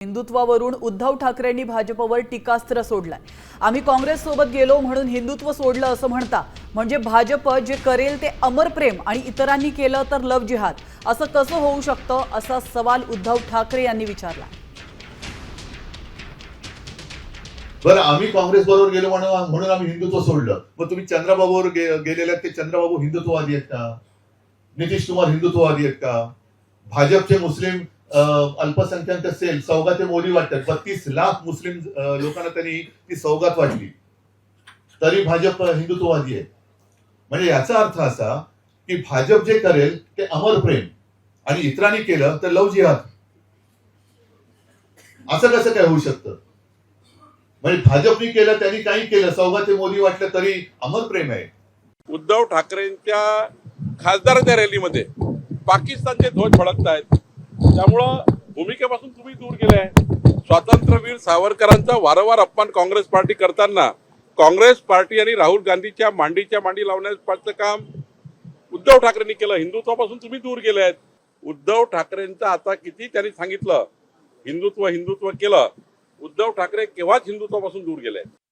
हिंदुत्वावरून उद्धव ठाकरेंनी भाजपवर टीकास्त्र सोडलाय। आम्ही काँग्रेस सोबत गेलो म्हणून हिंदुत्व सोडलं असं म्हणता, म्हणजे भाजप जे करेल ते अमर प्रेम आणि इतरांनी केलं तर लव जिहाद असं कसं होऊ शकतं, असा सवाल उद्धव ठाकरे यांनी विचारला। बरं, आम्ही काँग्रेस बरोबर गेलो म्हणून आम्ही हिंदुत्व सोडलं। मग तुम्ही चंद्रबाबूवर गेलेले ते चंद्रबाबू हिंदुत्ववादी आहेत का? नितीश कुमार हिंदुत्ववादी आहेत का? भाजपचे मुस्लिम अल्पसंख्याक सेल सौगाते मोदी वाटतात। 32 लाख मुस्लिम लोकांना त्यांनी ती सौगात वाटली, तरी भाजप हिंदुत्ववादी आहे। म्हणजे याचा अर्थ असा की भाजप जे करेल ते अमर प्रेम आणि इतरांनी केलं तर लव जिहाद, असं कसं काय होऊ शकतं? म्हणजे भाजपने केलं, त्यांनी काही केलं, सौगाते मोदी वाटलं तरी अमर प्रेम आहे। उद्धव ठाकरेंच्या खासदाराच्या रॅलीमध्ये पाकिस्तानचे ध्वज फडकतायत, त्यामुळं भूमिकेपासून तुम्ही दूर गेलाय। स्वातंत्र्यवीर सावरकरांचा वारंवार अपमान काँग्रेस पार्टी करताना काँग्रेस पार्टी आणि राहुल गांधीच्या मांडीच्या मांडी लावण्याचं काम उद्धव ठाकरेंनी केलं। हिंदुत्वापासून तुम्ही दूर गेलायत। उद्धव ठाकरेंचं आता किती त्यांनी सांगितलं हिंदुत्व हिंदुत्व केलं, उद्धव ठाकरे केव्हाच हिंदुत्वापासून दूर गेले।